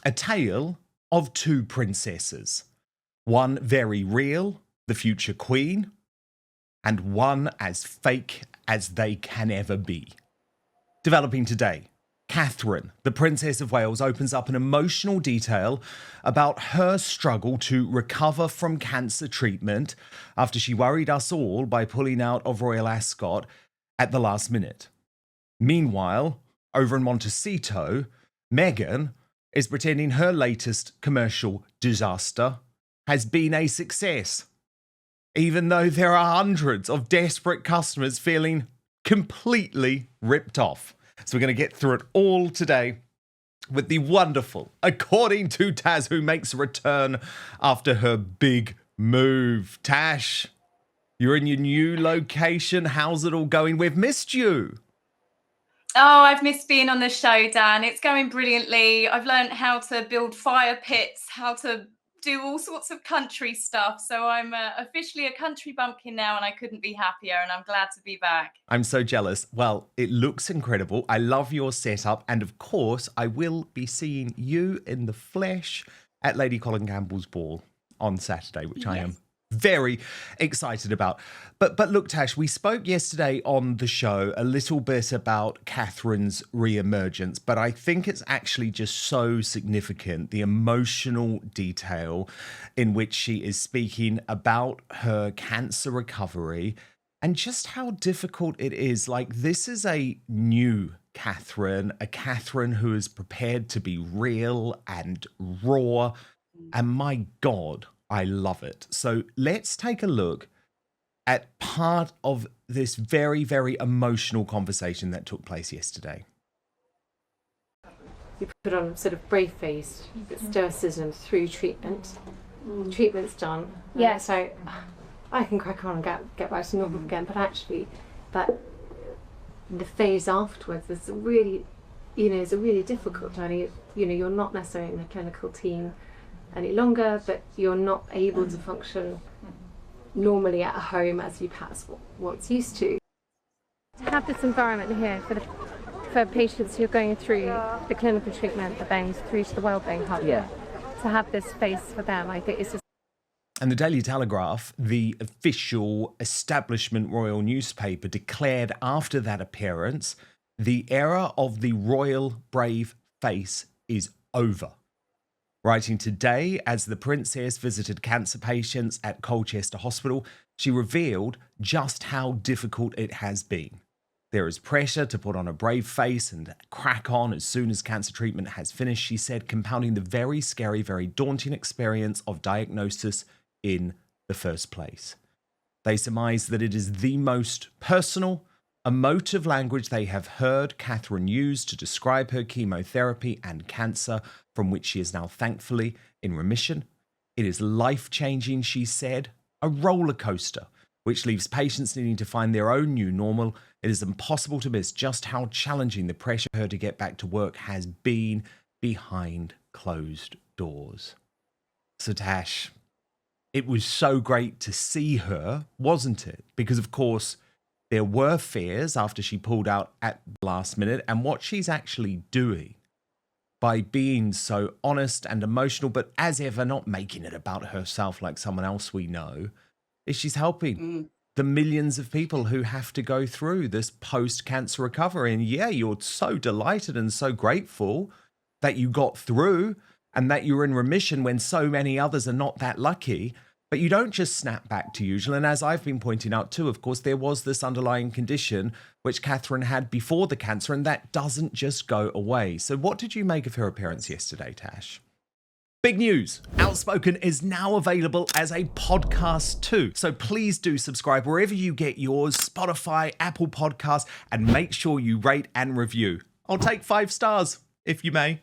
A tale of two princesses. One very real, the future queen, and one as fake as they can ever be. Developing today, Catherine, the Princess of Wales, opens up an emotional detail about her struggle to recover from cancer treatment after she worried us all by pulling out of Royal Ascot at the last minute. Meanwhile, over in Montecito, Meghan is pretending her latest commercial disaster has been a success, even though there are hundreds of desperate customers feeling completely ripped off. So we're going to get through it all today with the wonderful, according to Taz, who makes a return after her big move. Tash, you're in your new location. How's it all going? We've missed you. Oh, I've missed being on the show, Dan. It's going brilliantly. I've learned how to build fire pits, how to do all sorts of country stuff. So I'm officially a country bumpkin now, and I couldn't be happier, and I'm glad to be back. I'm so jealous. Well, it looks incredible. I love your setup. And of course, I will be seeing you in the flesh at Lady Colin Campbell's ball on Saturday, which I am very excited about. But look, Tash, we spoke yesterday on the show a little bit about Catherine's re-emergence, but I think it's actually just so significant, the emotional detail in which she is speaking about her cancer recovery and just how difficult it is. Like, this is a new Catherine, a Catherine who is prepared to be real and raw. And my God, I love it. So let's take a look at part of this very, very emotional conversation that took place yesterday. You put on sort of brave-faced stoicism through treatment. Treatment's done. Yeah. So I can crack on and get back to normal again. But actually, the phase afterwards is really, is a really difficult journey. You're not necessarily in a clinical team any longer, but you're not able to function normally at home as you perhaps once used to. To have this environment here for patients who are going through the clinical treatment, the bones through to the wellbeing hub, to have this space for them, I think it's just. And the Daily Telegraph, the official establishment royal newspaper, declared after that appearance, the era of the royal brave face is over. Writing today, as the princess visited cancer patients at Colchester Hospital, she revealed just how difficult it has been. There is pressure to put on a brave face and crack on as soon as cancer treatment has finished, she said, compounding the very scary, very daunting experience of diagnosis in the first place. They surmise that it is the most personal, emotive language they have heard Catherine use to describe her chemotherapy and cancer, from which she is now thankfully in remission. It is life-changing, she said, a rollercoaster, which leaves patients needing to find their own new normal. It is impossible to miss just how challenging the pressure for her to get back to work has been behind closed doors. So Tash, it was so great to see her, wasn't it? Because, of course, there were fears after she pulled out at the last minute, and what she's actually doing by being so honest and emotional, but as ever, not making it about herself like someone else we know, is she's helping the millions of people who have to go through this post-cancer recovery. And yeah, you're so delighted and so grateful that you got through and that you're in remission when so many others are not that lucky. But you don't just snap back to usual. And as I've been pointing out too, of course, there was this underlying condition which Catherine had before the cancer, and that doesn't just go away. So what did you make of her appearance yesterday, Tash? Big news! Outspoken is now available as a podcast too. So please do subscribe wherever you get yours, Spotify, Apple Podcasts, and make sure you rate and review. I'll take 5 stars, if you may.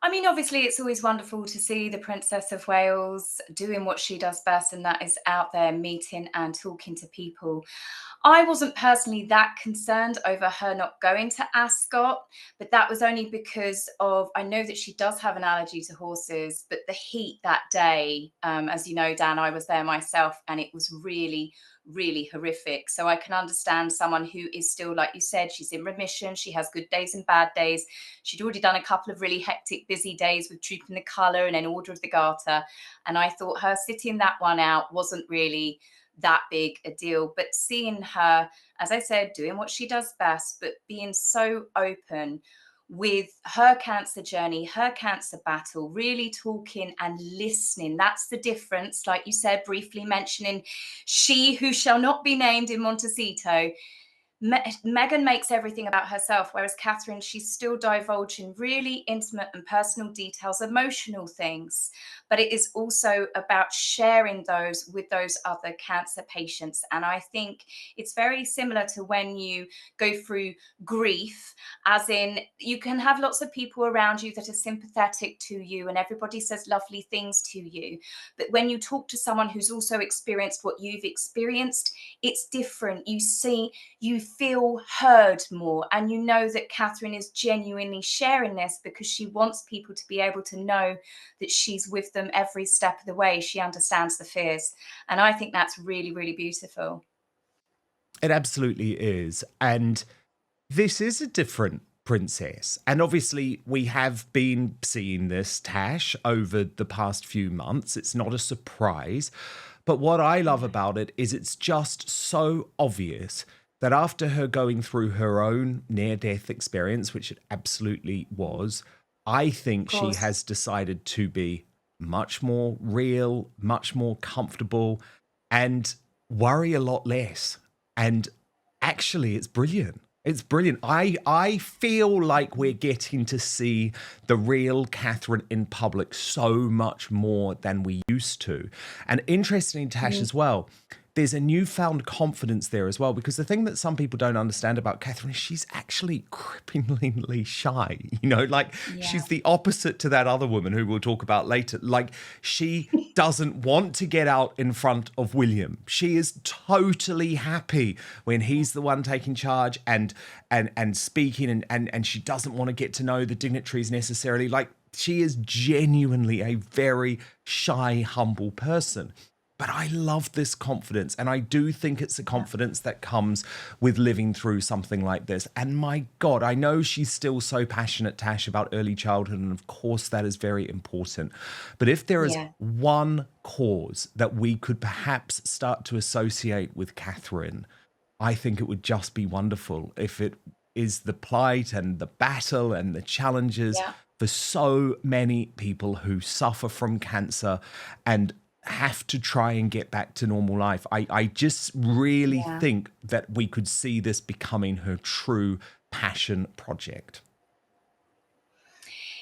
I mean, obviously, it's always wonderful to see the Princess of Wales doing what she does best, and that is out there meeting and talking to people. I wasn't personally that concerned over her not going to Ascot, but that was only because I know that she does have an allergy to horses, but the heat that day, as you know, Dan, I was there myself, and it was really really horrific. So I can understand someone who is still, like you said, she's in remission. She has good days and bad days. She'd already done a couple of really hectic, busy days with Trooping the Colour and then Order of the Garter. And I thought her sitting that one out wasn't really that big a deal. But seeing her, as I said, doing what she does best, but being so open with her cancer journey, her cancer battle, really talking and listening. That's the difference. Like you said, briefly mentioning She Who Shall Not Be Named in Montecito. Meghan makes everything about herself, whereas Catherine, she's still divulging really intimate and personal details, emotional things, but it is also about sharing those with those other cancer patients. And I think it's very similar to when you go through grief, as in you can have lots of people around you that are sympathetic to you and everybody says lovely things to you. But when you talk to someone who's also experienced what you've experienced, it's different. You feel heard more, and you know that Catherine is genuinely sharing this because she wants people to be able to know that she's with them every step of the way. She understands the fears, and I think that's really, really beautiful. It absolutely is. And this is a different princess. And obviously, we have been seeing this, Tash, over the past few months. It's not a surprise. But what I love about it is it's just so obvious that after her going through her own near-death experience, which it absolutely was, I think she has decided to be much more real, much more comfortable, and worry a lot less. And actually, it's brilliant. It's brilliant. I feel like we're getting to see the real Catherine in public so much more than we used to. And interesting, Tash, as well, there's a newfound confidence there as well, because the thing that some people don't understand about Catherine is she's actually cripplingly shy. You know, like she's the opposite to that other woman who we'll talk about later. Like she doesn't want to get out in front of William. She is totally happy when he's the one taking charge and speaking, and she doesn't want to get to know the dignitaries necessarily. Like she is genuinely a very shy, humble person. But I love this confidence, and I do think it's a confidence that comes with living through something like this. And my God, I know she's still so passionate, Tash, about early childhood, and of course that is very important. But if there is one cause that we could perhaps start to associate with Catherine, I think it would just be wonderful if it is the plight and the battle and the challenges for so many people who suffer from cancer and have to try and get back to normal life. I just really think that we could see this becoming her true passion project.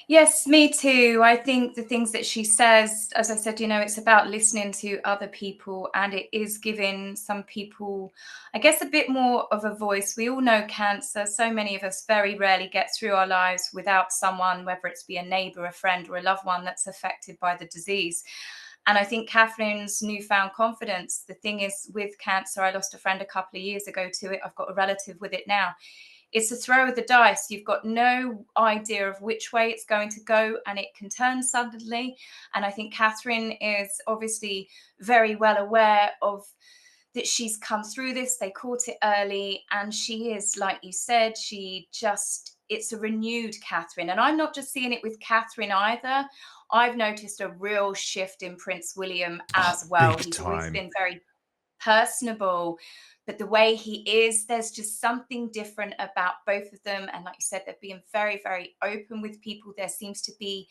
Yes, me too. I think the things that she says, as I said, you know, it's about listening to other people, and it is giving some people, I guess, a bit more of a voice. We all know cancer. So many of us very rarely get through our lives without someone, whether it's be a neighbor, a friend, or a loved one that's affected by the disease. And I think Catherine's newfound confidence, the thing is with cancer, I lost a friend a couple of years ago to it. I've got a relative with it now. It's a throw of the dice. You've got no idea of which way it's going to go, and it can turn suddenly. And I think Catherine is obviously very well aware of that. She's come through this. They caught it early, and she is, like you said, it's a renewed Catherine. And I'm not just seeing it with Catherine either. I've noticed a real shift in Prince William as well. He's always been very personable, but the way he is, there's just something different about both of them. And like you said, they're being very, very open with people. There seems to be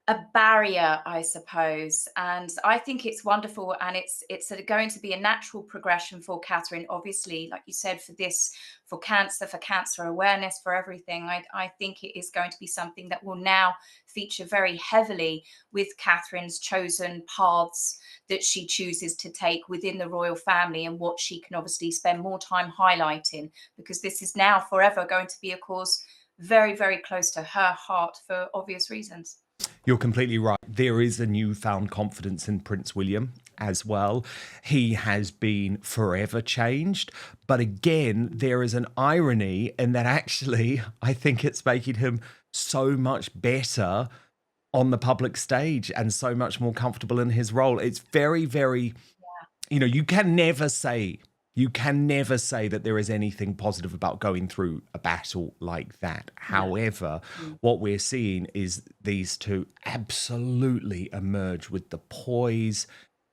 a barrier, I suppose. And I think it's wonderful. And it's going to be a natural progression for Catherine, obviously, like you said, for cancer awareness, for everything. I think it is going to be something that will now feature very heavily with Catherine's chosen paths that she chooses to take within the royal family, and what she can obviously spend more time highlighting, because this is now forever going to be a cause very, very close to her heart for obvious reasons. You're completely right. There is a newfound confidence in Prince William as well. He has been forever changed. But again, there is an irony in that actually, I think it's making him so much better on the public stage and so much more comfortable in his role. It's very, very you can never say that there is anything positive about going through a battle like that. However, what we're seeing is these two absolutely emerge with the poise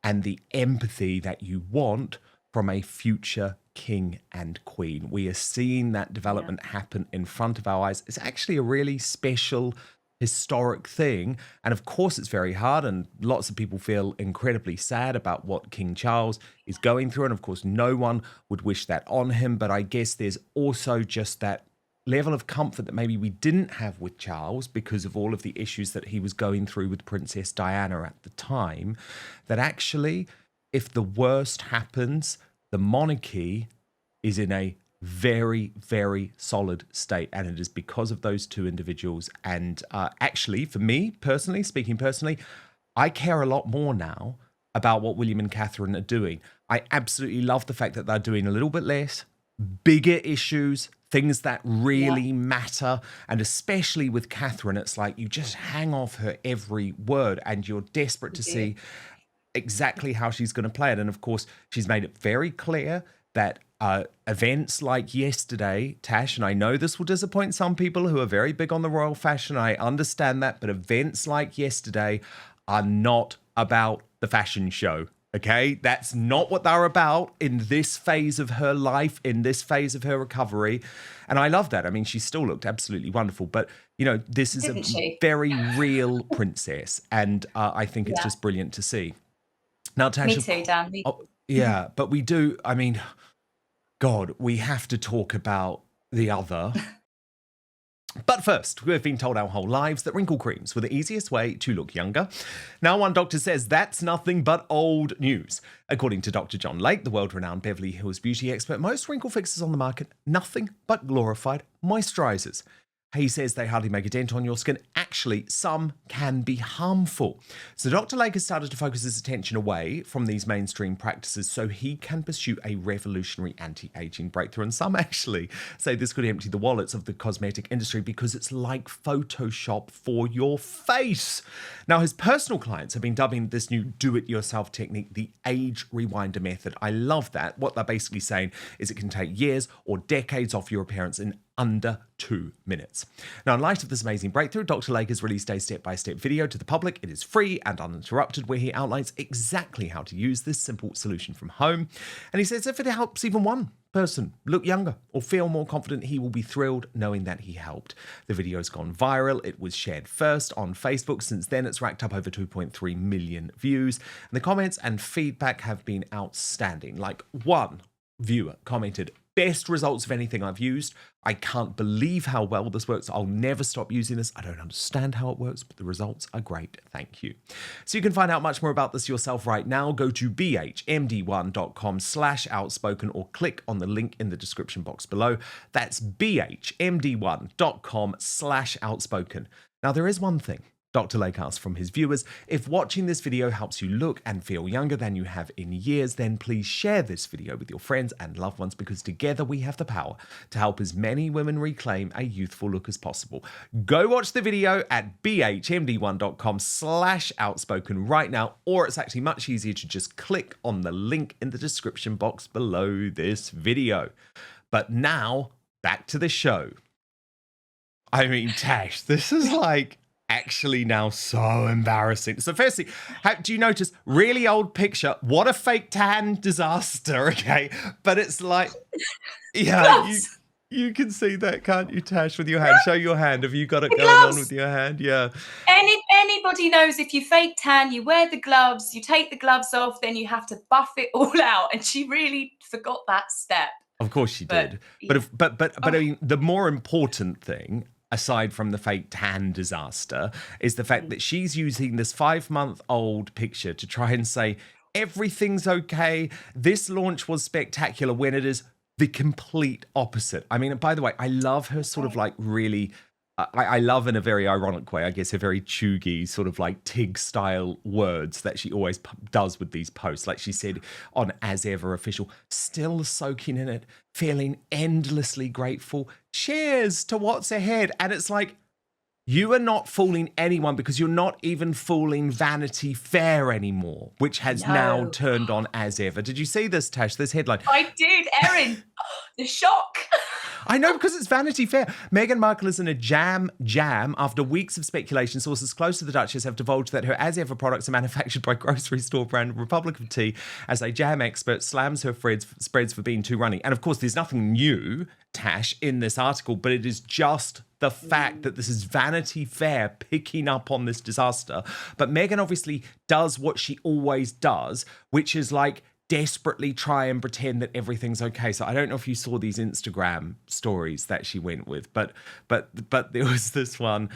and the empathy that you want from a future king and queen. We are seeing that development happen in front of our eyes. It's actually a really special historic thing, and of course it's very hard, and lots of people feel incredibly sad about what King Charles is going through, and of course no one would wish that on him. But I guess there's also just that level of comfort that maybe we didn't have with Charles because of all of the issues that he was going through with Princess Diana at the time, that actually, if the worst happens, the monarchy is in a very, very solid state, and it is because of those two individuals. And actually, for me personally, speaking personally, I care a lot more now about what William and Catherine are doing. I absolutely love the fact that they're doing a little bit less, bigger issues, things that really matter. And especially with Catherine, it's like you just hang off her every word and you're desperate to see exactly how she's going to play it. And of course, she's made it very clear that events like yesterday, Tash, and I know this will disappoint some people who are very big on the royal fashion, I understand that, but events like yesterday are not about the fashion show, okay? That's not what they're about in this phase of her life, in this phase of her recovery. And I love that. I mean, she still looked absolutely wonderful, but, this is a very real princess, and I think it's just brilliant to see. Now, Tash, Me too, Dan. Yeah, but we do, I mean, God, we have to talk about the other. But first, we have been told our whole lives that wrinkle creams were the easiest way to look younger. Now, one doctor says that's nothing but old news. According to Dr. John Lake, the world-renowned Beverly Hills beauty expert, most wrinkle fixes on the market, nothing but glorified moisturizers. He says they hardly make a dent on your skin. Actually, some can be harmful. So Dr. Lake has started to focus his attention away from these mainstream practices so he can pursue a revolutionary anti-aging breakthrough. And some actually say this could empty the wallets of the cosmetic industry because it's like Photoshop for your face. Now, his personal clients have been dubbing this new do-it-yourself technique the age rewinder method. I love that. What they're basically saying is it can take years or decades off your appearance in under 2 minutes. Now, in light of this amazing breakthrough, Dr. Lake has released a step-by-step video to the public. It is free and uninterrupted, where he outlines exactly how to use this simple solution from home. And he says if it helps even one person look younger or feel more confident, he will be thrilled knowing that he helped. The video's gone viral. It was shared first on Facebook. Since then, it's racked up over 2.3 million views. And the comments and feedback have been outstanding. Like, one viewer commented, "Best results of anything I've used. I can't believe how well this works. I'll never stop using this. I don't understand how it works, but the results are great. Thank you." So you can find out much more about this yourself right now. Go to bhmd1.com/outspoken or click on the link in the description box below. That's bhmd1.com/outspoken. Now, there is one thing Dr. Lake asks from his viewers. If watching this video helps you look and feel younger than you have in years, then please share this video with your friends and loved ones, because together we have the power to help as many women reclaim a youthful look as possible. Go watch the video at bhmd1.com/outspoken right now, or it's actually much easier to just click on the link in the description box below this video. But now, back to the show. I mean, Tash, this is like actually now so embarrassing. So firstly, do you notice, really old picture, what a fake tan disaster, okay? But it's like, yeah, you can see that, can't you, Tash, with your hand? Show your hand. Have you got it going on with your hand? Yeah. Anybody knows if you fake tan, you wear the gloves, you take the gloves off, then you have to buff it all out. And she really forgot that step. Of course she did. But I mean, the more important thing, aside from the fake tan disaster, is the fact that she's using this 5-month-old picture to try and say everything's okay. This launch was spectacular, when it is the complete opposite. I mean, by the way, I love her sort of like really, I love in a very ironic way, I guess, her very chuggy sort of like Tig style words that she always does with these posts. Like she said on As Ever Official, still soaking in it, feeling endlessly grateful. Cheers to what's ahead. And it's like, You are not fooling anyone because you're not even fooling Vanity Fair anymore, which has now No. turned on as ever. Did you see this, Tash? This headline. I did, Erin. The shock. I know, because it's Vanity Fair. Meghan Markle is in a jam after weeks of speculation. Sources close to the Duchess have divulged that her As Ever products are manufactured by grocery store brand Republic of Tea, as a jam expert slams her spreads for being too runny. And of course, there's nothing new, Tash, in this article, but it is just the fact that this is Vanity Fair picking up on this disaster. But Meghan obviously does what she always does, which is like desperately try and pretend that everything's okay. So I don't know if you saw these Instagram stories that she went with, but there was this one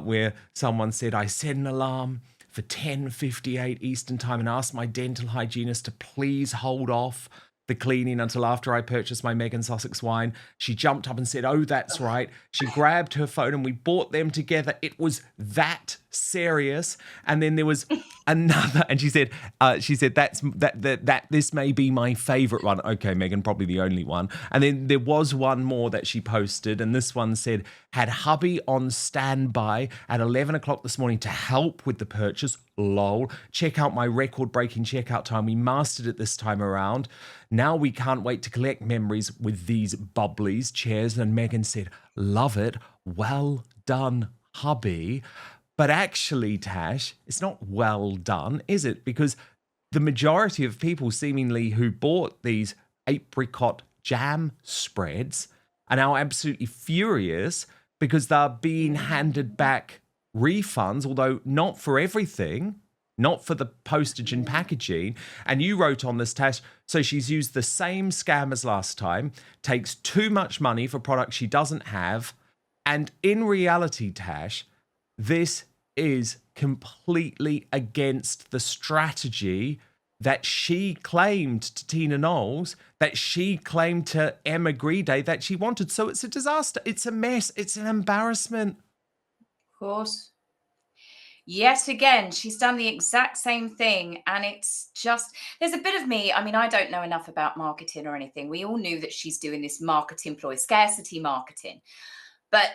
where someone said, I set an alarm for 10:58 Eastern time and asked my dental hygienist to please hold off the cleaning until after I purchased my Meghan Sussex wine. She jumped up and said, oh, that's right. She grabbed her phone and we bought them together. It was that serious. And then there was another, and she said that this may be my favorite one. Okay, Meghan, probably the only one. And then there was one more that she posted, and this one said, had hubby on standby at 11 o'clock this morning to help with the purchase. Lol. Check out my record-breaking checkout time. We mastered it this time around. Now we can't wait to collect memories with these bubblies. Cheers. And Meghan said, love it. Well done, hubby. But actually, Tash, it's not well done, is it? Because the majority of people seemingly who bought these apricot jam spreads are now absolutely furious because they're being handed back refunds, although not for everything, not for the postage and packaging. And you wrote on this, Tash, so she's used the same scam as last time, takes too much money for products she doesn't have. And in reality, Tash, this is completely against the strategy that she claimed to Tina Knowles, that she claimed to Emma Grede that she wanted. So it's a disaster. It's a mess. It's an embarrassment. Of course. Yet again, she's done the exact same thing. And it's just, there's a bit of me. I mean, I don't know enough about marketing or anything. We all knew that she's doing this marketing ploy, scarcity marketing. But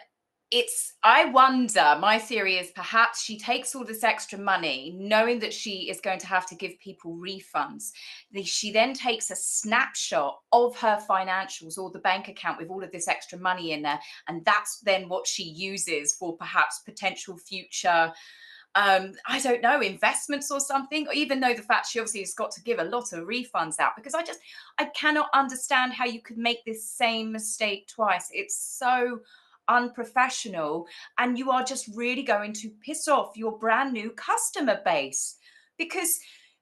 I wonder, my theory is perhaps she takes all this extra money, knowing that she is going to have to give people refunds. She then takes a snapshot of her financials or the bank account with all of this extra money in there. And that's then what she uses for perhaps potential future, I don't know, investments or something, or even though the fact she obviously has got to give a lot of refunds out, because I cannot understand how you could make this same mistake twice. It's so unprofessional, and you are just really going to piss off your brand new customer base, because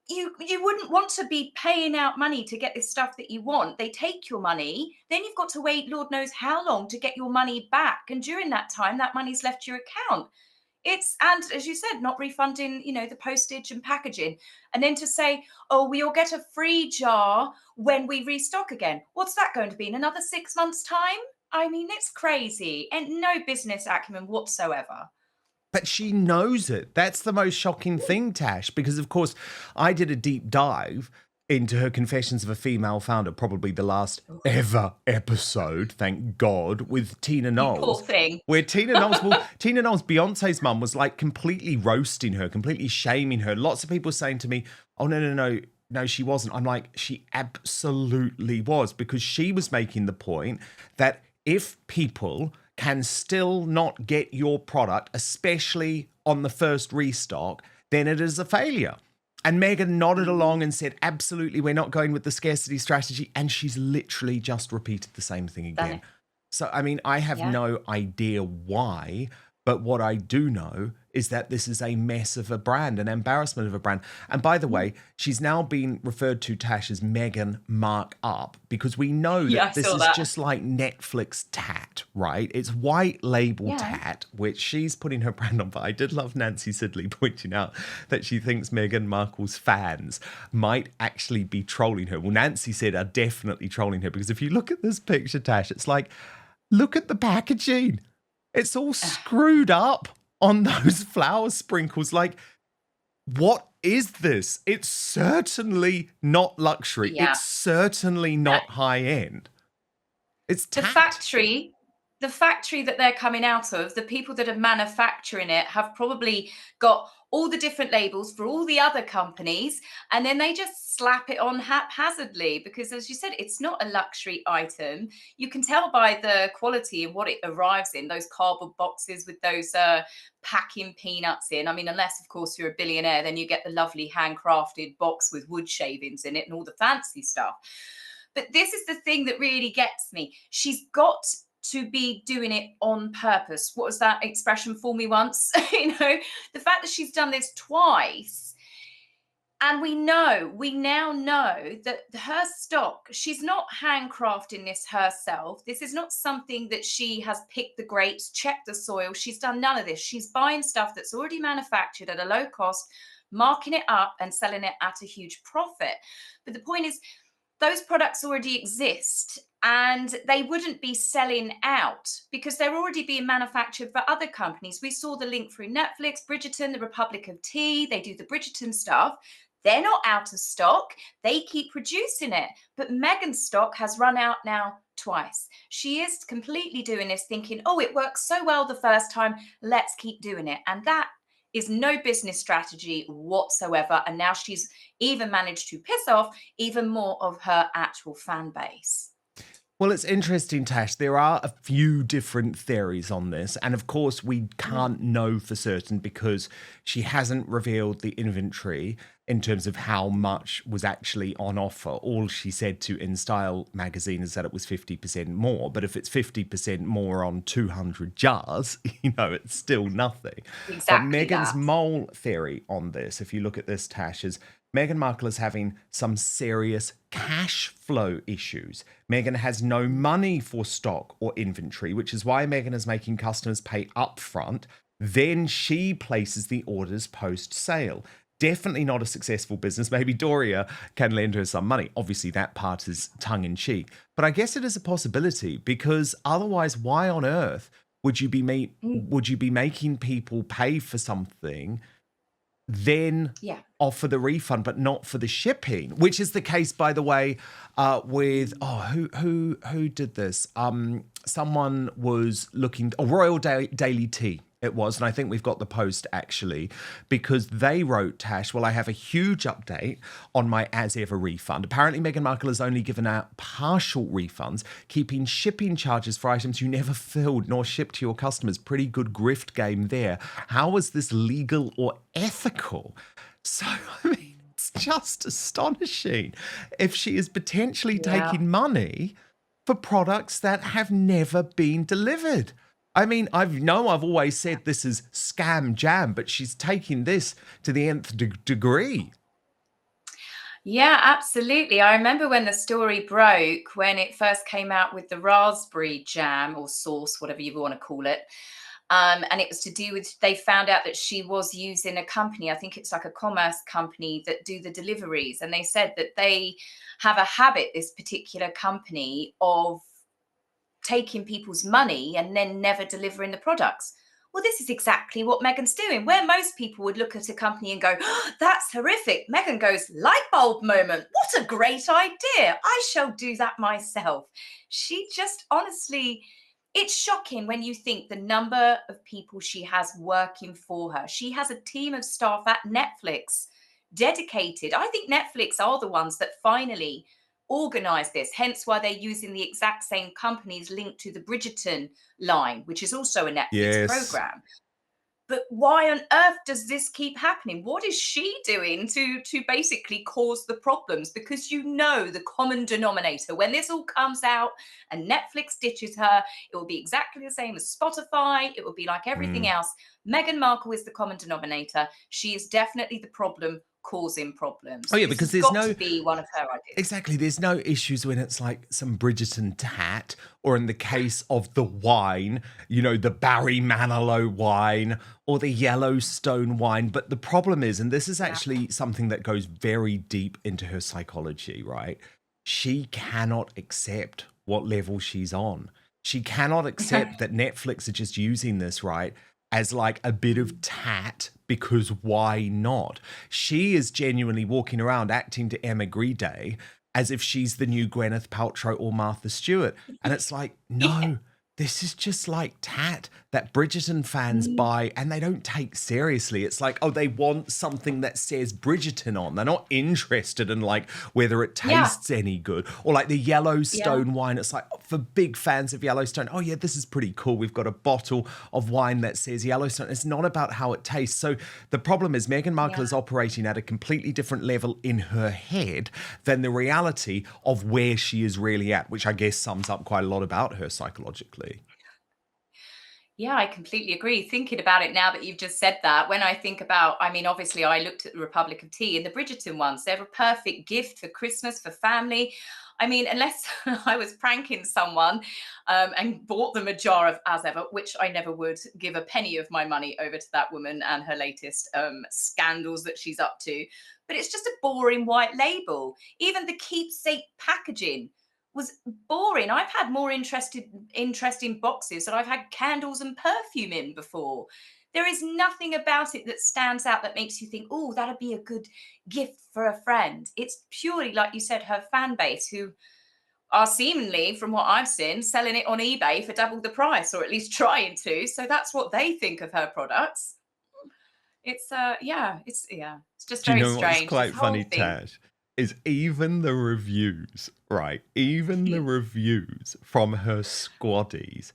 you wouldn't want to be paying out money to get this stuff that you want. They take your money, then you've got to wait Lord knows how long to get your money back, and during that time that money's left your account. And as you said, not refunding, the postage and packaging. And then to say, oh, we'll get a free jar when we restock again. What's that going to be in another 6 months' time? I mean, it's crazy and no business acumen whatsoever. But she knows it. That's the most shocking thing, Tash, because, of course, I did a deep dive into her Confessions of a Female Founder, probably the last ever episode, thank God, with Tina Knowles. Poor thing. Where Tina Knowles, Beyonce's mum, was like completely roasting her, completely shaming her. Lots of people saying to me, oh, no, she wasn't. I'm like, she absolutely was, because she was making the point that if people can still not get your product, especially on the first restock, then it is a failure. And Meghan nodded along and said, absolutely, we're not going with the scarcity strategy. And she's literally just repeated the same thing again. So, I mean, I have no idea why, but what I do know is that this is a mess of a brand, an embarrassment of a brand. And by the way, she's now being referred to, Tash, as Meghan Markle, because we know that this is just like Netflix tat, right? It's white label tat, which she's putting her brand on. But I did love Nancy Sidley pointing out that she thinks Meghan Markle's fans might actually be trolling her. Well, Nancy said are definitely trolling her, because if you look at this picture, Tash, it's like, look at the packaging. It's all screwed up on those flower sprinkles. Like, what is this? It's certainly not luxury. It's certainly not high end. It's the tat. factory the factory that they're coming out of, the people that are manufacturing it have probably got all the different labels for all the other companies, and then they just slap it on haphazardly because, as you said, it's not a luxury item. You can tell by the quality and what it arrives in, those cardboard boxes with those packing peanuts in. I mean, unless, of course, you're a billionaire, then you get the lovely handcrafted box with wood shavings in it and all the fancy stuff. But this is the thing that really gets me. She's got to be doing it on purpose. What was that expression for me once? The fact that she's done this twice, and we now know that her stock, she's not handcrafting this herself. This is not something that she has picked the grapes, checked the soil. She's done none of this. She's buying stuff that's already manufactured at a low cost, marking it up and selling it at a huge profit. But the point is, those products already exist and they wouldn't be selling out because they're already being manufactured for other companies. We saw the link through Netflix, Bridgerton, the Republic of Tea. They do the Bridgerton stuff. They're not out of stock. They keep producing it. But Meghan's stock has run out now twice. She is completely doing this thinking, oh, it worked so well the first time. Let's keep doing it. And that is no business strategy whatsoever. And now she's even managed to piss off even more of her actual fan base. Well, it's interesting, Tash. There are a few different theories on this. And of course, we can't know for certain because she hasn't revealed the inventory in terms of how much was actually on offer. All she said to InStyle magazine is that it was 50% more. But if it's 50% more on 200 jars, it's still nothing. Exactly. But Meghan's mole theory on this, if you look at this, Tash, is Meghan Markle is having some serious cash flow issues. Meghan has no money for stock or inventory, which is why Meghan is making customers pay upfront. Then she places the orders post-sale. Definitely not a successful business. Maybe Doria can lend her some money. Obviously, that part is tongue-in-cheek. But I guess it is a possibility because otherwise, why on earth would you be making people pay for something then offer the refund, but not for the shipping, which is the case, by the way, with who did this? Someone was looking, Royal Daily Tea. It was, and I think we've got the post actually, because they wrote, Tash, well, I have a huge update on my as ever refund. Apparently, Meghan Markle has only given out partial refunds, keeping shipping charges for items you never filled nor shipped to your customers. Pretty good grift game there. How is this legal or ethical? So, I mean, it's just astonishing if she is potentially taking money for products that have never been delivered. I mean, I've always said this is scam jam, but she's taking this to the nth degree. Yeah, absolutely. I remember when the story broke, when it first came out with the raspberry jam or sauce, whatever you want to call it. And it was to do with, they found out that she was using a company, I think it's like a commerce company that do the deliveries. And they said that they have a habit, this particular company, of taking people's money and then never delivering the products. Well, this is exactly what Meghan's doing. Where most people would look at a company and go, oh, that's horrific. Meghan goes, light bulb moment. What a great idea. I shall do that myself. She just honestly, it's shocking when you think the number of people she has working for her. She has a team of staff at Netflix dedicated. I think Netflix are the ones that finally organize this, hence why they're using the exact same companies linked to the Bridgerton line, which is also a Netflix program. But why on earth does this keep happening? What is she doing to basically cause the problems? Because the common denominator, when this all comes out and Netflix ditches her, it will be exactly the same as Spotify. It will be like everything else. Meghan Markle is the common denominator. She is definitely the problem causing problems. Oh yeah, because there's to be one of her ideas. Exactly. There's no issues when it's like some Bridgerton tat, or in the case of the wine, the Barry Manilow wine or the Yellowstone wine. But the problem is, and this is actually something that goes very deep into her psychology, right? She cannot accept what level she's on. She cannot accept that Netflix are just using this, right, as like a bit of tat, because why not? She is genuinely walking around acting to Emma Grede as if she's the new Gwyneth Paltrow or Martha Stewart. And it's like, no, this is just like tat that Bridgerton fans buy and they don't take seriously. It's like, oh, they want something that says Bridgerton on. They're not interested in like whether it tastes any good. Or like the Yellowstone wine. It's like, for big fans of Yellowstone, oh yeah, this is pretty cool. We've got a bottle of wine that says Yellowstone. It's not about how it tastes. So the problem is Meghan Markle is operating at a completely different level in her head than the reality of where she is really at, which I guess sums up quite a lot about her psychologically. Yeah, I completely agree. Thinking about it now that you've just said that, when I think about, I mean, obviously I looked at the Republic of Tea and the Bridgerton ones. They're a perfect gift for Christmas, for family. I mean, unless I was pranking someone and bought them a jar of as ever, which I never would give a penny of my money over to that woman and her latest scandals that she's up to. But it's just a boring white label. Even the keepsake packaging was boring. I've had more interesting boxes that I've had candles and perfume in before. There is nothing about it that stands out that makes you think, oh, that'd be a good gift for a friend. It's purely, like you said, her fan base who are seemingly, from what I've seen, selling it on eBay for double the price, or at least trying to. So that's what they think of her products. It's it's just Do you very know strange. what's quite This whole funny, thing. Tash? Is even the reviews, right? Even the reviews from her squaddies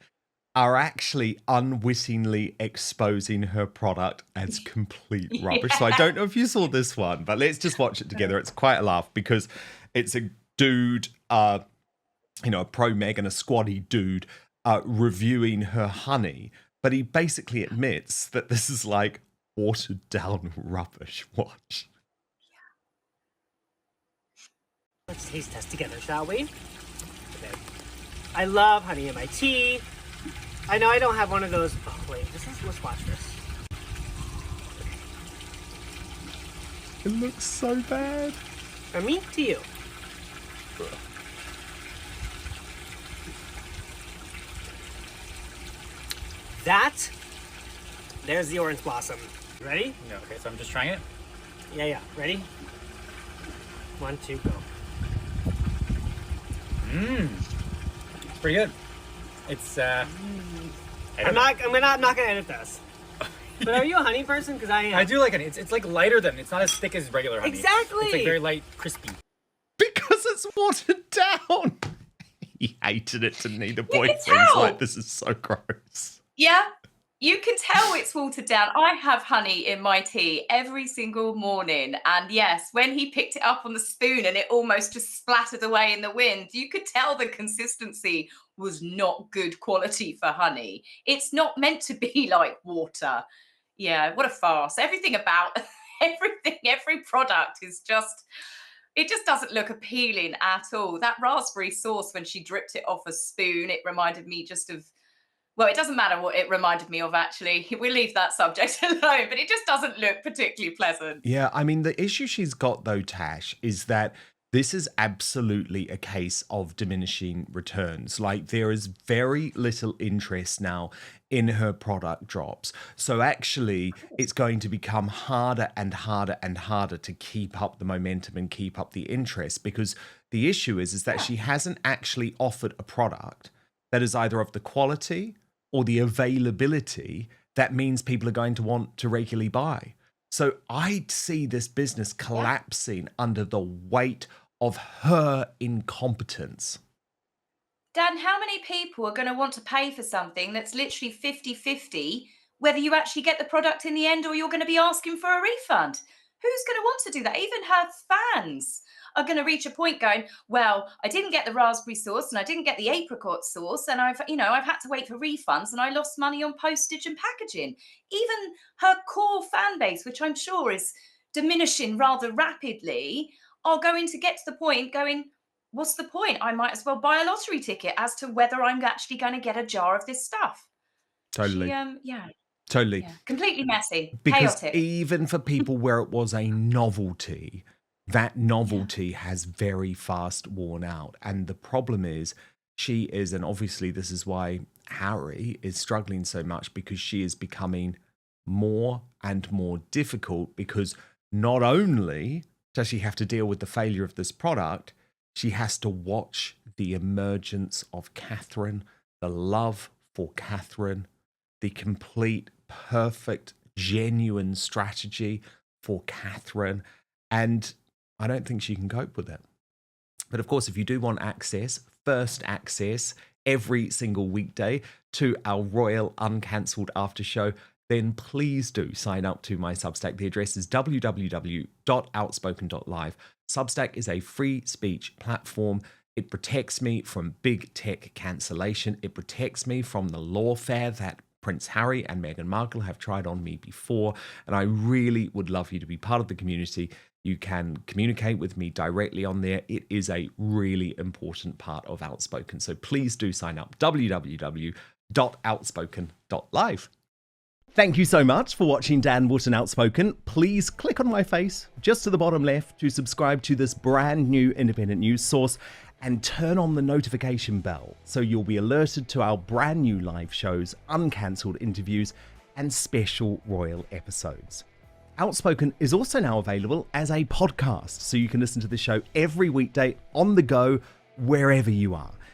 are actually unwittingly exposing her product as complete rubbish. So I don't know if you saw this one, but let's just watch it together. It's quite a laugh because it's a dude, a pro Meghan, a squaddy dude, reviewing her honey. But he basically admits that this is like watered down rubbish. Watch. Let's taste test together, shall we? Okay. I love honey in my tea. I know I don't have one of those. Oh, wait, let's watch this. It looks so bad. From me to you. There's the orange blossom. Ready? Yeah, okay, so I'm just trying it. Yeah. Ready? 1, 2, go. It's pretty good. It's I'm not gonna edit this. But are you a honey person? Because I am. I do like honey. It's like lighter than, it's not as thick as regular honey. Exactly. It's like very light, crispy. Because it's watered down. He hated it, didn't he? The boyfriend's tell. like, this is so gross. Yeah, you can tell it's watered down. I have honey in my tea every single morning. And yes, when he picked it up on the spoon and it almost just splattered away in the wind, you could tell the consistency was not good quality for honey. It's not meant to be like water. Yeah, what a farce. Everything about every product is just, it just doesn't look appealing at all. That raspberry sauce, when she dripped it off a spoon, it reminded me just of, well, it doesn't matter what it reminded me of, actually. We'll leave that subject alone, but it just doesn't look particularly pleasant. Yeah, I mean, the issue she's got, though, Tash, is that this is absolutely a case of diminishing returns. Like, there is very little interest now in her product drops. So actually, it's going to become harder and harder and harder to keep up the momentum and keep up the interest, because the issue is that she hasn't actually offered a product that is either of the quality or the availability that means people are going to want to regularly buy. So I see this business collapsing under the weight of her incompetence. Dan, how many people are going to want to pay for something that's literally 50-50, whether you actually get the product in the end or you're going to be asking for a refund? Who's going to want to do that? Even her fans are going to reach a point going, well, I didn't get the raspberry sauce and I didn't get the apricot sauce, and I've had to wait for refunds and I lost money on postage and packaging. Even her core fan base, which I'm sure is diminishing rather rapidly, are going to get to the point going, what's the point? I might as well buy a lottery ticket as to whether I'm actually going to get a jar of this stuff. Totally. Totally. Yeah. Completely messy. Because chaotic. even for people where it was a novelty, that novelty has very fast worn out. And the problem is she is, and obviously this is why Harry is struggling so much, because she is becoming more and more difficult, because not only does she have to deal with the failure of this product, she has to watch the emergence of Catherine the love for Catherine, the complete, perfect, genuine strategy for Catherine, and I don't think she can cope with it. But of course, if you do want access, first access, every single weekday to our Royal Uncancelled After Show, then please do sign up to my Substack. The address is www.outspoken.live. Substack is a free speech platform. It protects me from big tech cancellation. It protects me from the lawfare that Prince Harry and Meghan Markle have tried on me before. And I really would love you to be part of the community. You can communicate with me directly on there. It is a really important part of Outspoken. So please do sign up. www.outspoken.live. Thank you so much for watching Dan Wootton Outspoken. Please click on my face just to the bottom left to subscribe to this brand new independent news source and turn on the notification bell so you'll be alerted to our brand new live shows, uncancelled interviews, and special royal episodes. Outspoken is also now available as a podcast, so you can listen to the show every weekday on the go, wherever you are.